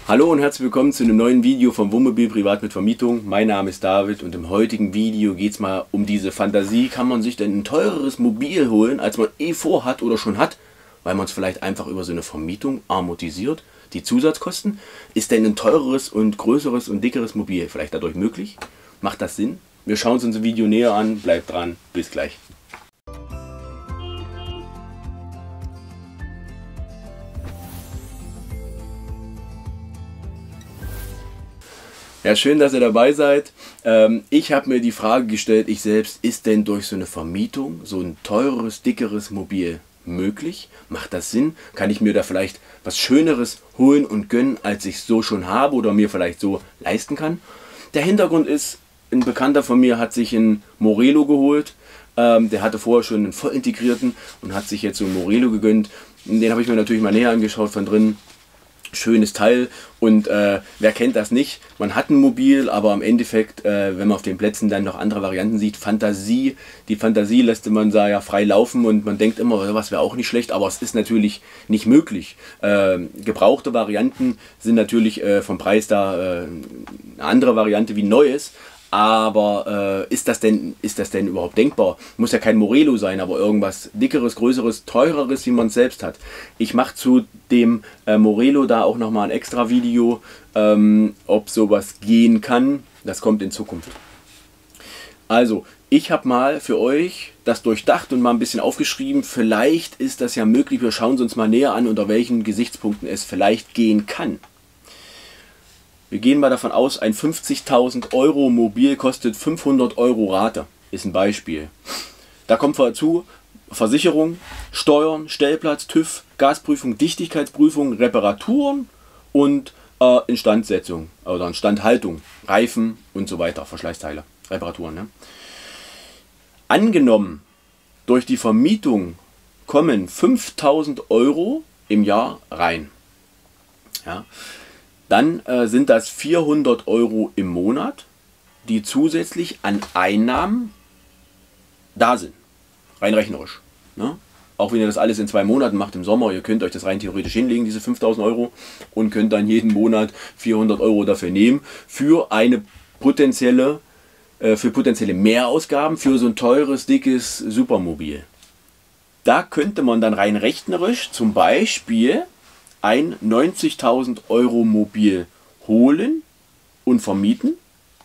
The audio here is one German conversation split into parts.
Hallo und herzlich willkommen zu einem neuen Video vom Wohnmobil Privat mit Vermietung. Mein Name ist David und im heutigen Video geht es mal um diese Fantasie. Kann man sich denn ein teureres Mobil holen, als man vorhat oder schon hat, weil man es vielleicht einfach über so eine Vermietung amortisiert? Die Zusatzkosten? Ist denn ein teureres und größeres und dickeres Mobil vielleicht dadurch möglich? Macht das Sinn? Wir schauen uns unser Video näher an. Bleibt dran. Bis gleich. Ja, schön, dass ihr dabei seid. Ich habe mir die Frage gestellt, ich selbst, ist denn durch so eine Vermietung so ein teureres, dickeres Mobil möglich? Macht das Sinn? Kann ich mir da vielleicht was Schöneres holen und gönnen, als ich so schon habe oder mir vielleicht so leisten kann? Der Hintergrund ist, ein Bekannter von mir hat sich einen Morelo geholt. Der hatte vorher schon einen voll integrierten und hat sich jetzt so einen Morelo gegönnt. Den habe ich mir natürlich mal näher angeschaut von drin. Schönes Teil und wer kennt das nicht? Man hat ein Mobil, aber im Endeffekt, wenn man auf den Plätzen dann noch andere Varianten sieht, die Fantasie lässt man da ja frei laufen und man denkt immer, was wäre auch nicht schlecht, aber es ist natürlich nicht möglich. Gebrauchte Varianten sind natürlich vom Preis da eine andere Variante wie Neues. Aber ist das denn überhaupt denkbar? Muss ja kein Morelo sein, aber irgendwas dickeres, größeres, teureres, wie man es selbst hat. Ich mache zu dem Morelo da auch nochmal ein extra Video, ob sowas gehen kann. Das kommt in Zukunft. Also, ich habe mal für euch das durchdacht und mal ein bisschen aufgeschrieben. Vielleicht ist das ja möglich. Wir schauen es uns mal näher an, unter welchen Gesichtspunkten es vielleicht gehen kann. Wir gehen mal davon aus, ein 50.000 Euro Mobil kostet 500 Euro Rate. Ist ein Beispiel. Da kommt dazu Versicherung, Steuern, Stellplatz, TÜV, Gasprüfung, Dichtigkeitsprüfung, Reparaturen und Instandsetzung oder Instandhaltung, Reifen und so weiter, Verschleißteile, Reparaturen. Ne? Angenommen, durch die Vermietung kommen 5.000 Euro im Jahr rein. Ja. Dann sind das 400 Euro im Monat, die zusätzlich an Einnahmen da sind. Rein rechnerisch. Ne? Auch wenn ihr das alles in 2 Monaten macht im Sommer, ihr könnt euch das rein theoretisch hinlegen, diese 5.000 Euro, und könnt dann jeden Monat 400 Euro dafür nehmen für potenzielle Mehrausgaben für so ein teures, dickes Supermobil. Da könnte man dann rein rechnerisch zum Beispiel ein 90.000 Euro Mobil holen und vermieten,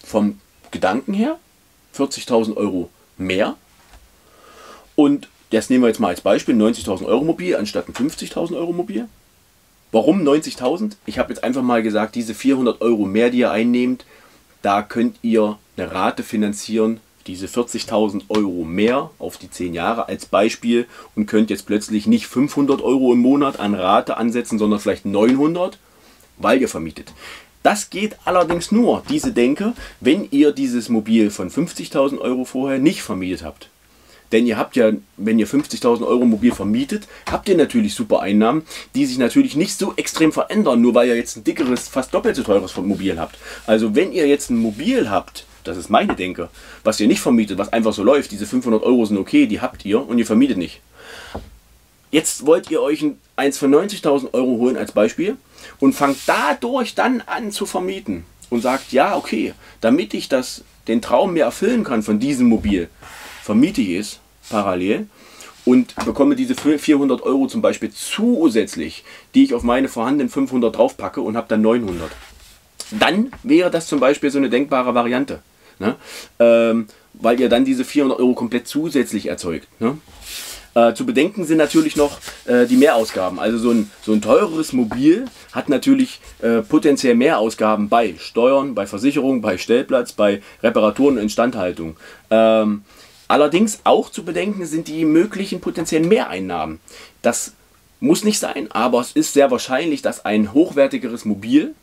vom Gedanken her, 40.000 Euro mehr. Und das nehmen wir jetzt mal als Beispiel, 90.000 Euro Mobil anstatt ein 50.000 Euro Mobil. Warum 90.000? Ich habe jetzt einfach mal gesagt, diese 400 Euro mehr, die ihr einnehmt, da könnt ihr eine Rate finanzieren, diese 40.000 Euro mehr auf die 10 Jahre als Beispiel, und könnt jetzt plötzlich nicht 500 Euro im Monat an Rate ansetzen, sondern vielleicht 900, weil ihr vermietet. Das geht allerdings nur, diese Denke, wenn ihr dieses Mobil von 50.000 Euro vorher nicht vermietet habt. Denn ihr habt ja, wenn ihr 50.000 Euro Mobil vermietet, habt ihr natürlich super Einnahmen, die sich natürlich nicht so extrem verändern, nur weil ihr jetzt ein dickeres, fast doppelt so teures Mobil habt. Also wenn ihr jetzt ein Mobil habt, das ist meine Denke, was ihr nicht vermietet, was einfach so läuft, diese 500 Euro sind okay, die habt ihr und ihr vermietet nicht. Jetzt wollt ihr euch eins von 90.000 Euro holen als Beispiel und fangt dadurch dann an zu vermieten und sagt, ja okay, damit ich den Traum mir erfüllen kann von diesem Mobil, vermiete ich es parallel und bekomme diese 400 Euro zum Beispiel zusätzlich, die ich auf meine vorhandenen 500 draufpacke und habe dann 900. Dann wäre das zum Beispiel so eine denkbare Variante. Ne? Weil ihr dann diese 400 Euro komplett zusätzlich erzeugt. Ne? Zu bedenken sind natürlich noch die Mehrausgaben. Also so ein teureres Mobil hat natürlich potenziell Mehrausgaben bei Steuern, bei Versicherung, bei Stellplatz, bei Reparaturen und Instandhaltung. Allerdings auch zu bedenken sind die möglichen potenziellen Mehreinnahmen. Das muss nicht sein, aber es ist sehr wahrscheinlich, dass ein hochwertigeres Mobil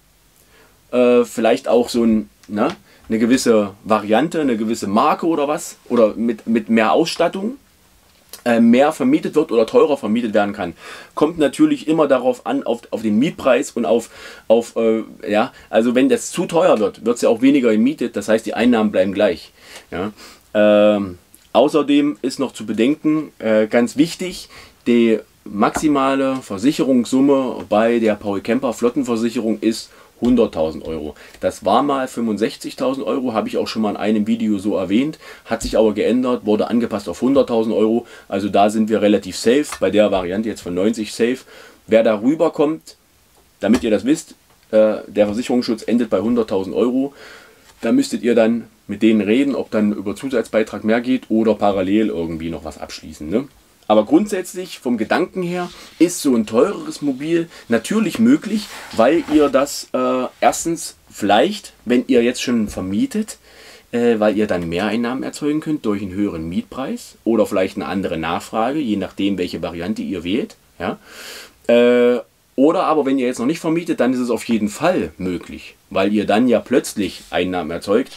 vielleicht auch so eine gewisse Variante, eine gewisse Marke oder was, oder mit mehr Ausstattung mehr vermietet wird oder teurer vermietet werden kann. Kommt natürlich immer darauf an, auf den Mietpreis und ja, also wenn das zu teuer wird, wird es ja auch weniger gemietet, das heißt die Einnahmen bleiben gleich. Ja. Außerdem ist noch zu bedenken, ganz wichtig, die maximale Versicherungssumme bei der Paul Camper Flottenversicherung ist 100.000 Euro. Das war mal 65.000 Euro, habe ich auch schon mal in einem Video so erwähnt, hat sich aber geändert, wurde angepasst auf 100.000 Euro. Also da sind wir relativ safe, bei der Variante jetzt von 90 safe. Wer da rüberkommt, damit ihr das wisst, der Versicherungsschutz endet bei 100.000 Euro. Da müsstet ihr dann mit denen reden, ob dann über Zusatzbeitrag mehr geht oder parallel irgendwie noch was abschließen. Ne? Aber grundsätzlich vom Gedanken her ist so ein teureres Mobil natürlich möglich, weil ihr das erstens vielleicht, wenn ihr jetzt schon vermietet, weil ihr dann Mehreinnahmen erzeugen könnt durch einen höheren Mietpreis oder vielleicht eine andere Nachfrage, je nachdem welche Variante ihr wählt. Ja? Oder aber wenn ihr jetzt noch nicht vermietet, dann ist es auf jeden Fall möglich, weil ihr dann ja plötzlich Einnahmen erzeugt.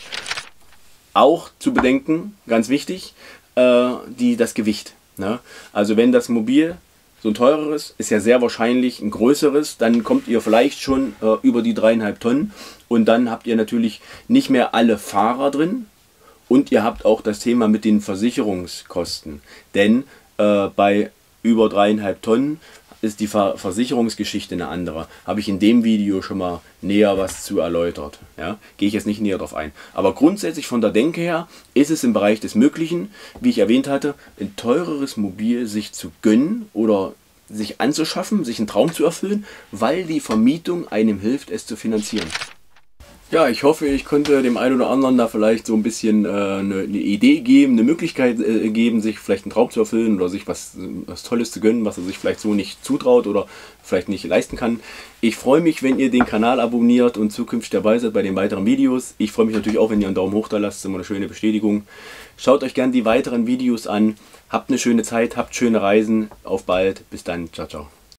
Auch zu bedenken, ganz wichtig, das Gewicht. Ne? Also wenn das Mobil so ein teureres, ist ja sehr wahrscheinlich ein größeres, dann kommt ihr vielleicht schon über die 3,5 Tonnen und dann habt ihr natürlich nicht mehr alle Fahrer drin und ihr habt auch das Thema mit den Versicherungskosten. Denn bei über 3,5 Tonnen ist die Versicherungsgeschichte eine andere. Habe ich in dem Video schon mal näher was zu erläutert. Ja? Gehe ich jetzt nicht näher drauf ein. Aber grundsätzlich von der Denke her ist es im Bereich des Möglichen, wie ich erwähnt hatte, ein teureres Mobil sich zu gönnen oder sich anzuschaffen, sich einen Traum zu erfüllen, weil die Vermietung einem hilft, es zu finanzieren. Ja, ich hoffe, ich konnte dem einen oder anderen da vielleicht so ein bisschen eine Idee geben, eine Möglichkeit geben, sich vielleicht einen Traum zu erfüllen oder sich was Tolles zu gönnen, was er sich vielleicht so nicht zutraut oder vielleicht nicht leisten kann. Ich freue mich, wenn ihr den Kanal abonniert und zukünftig dabei seid bei den weiteren Videos. Ich freue mich natürlich auch, wenn ihr einen Daumen hoch da lasst, das ist immer eine schöne Bestätigung. Schaut euch gerne die weiteren Videos an, habt eine schöne Zeit, habt schöne Reisen, auf bald, bis dann, ciao, ciao.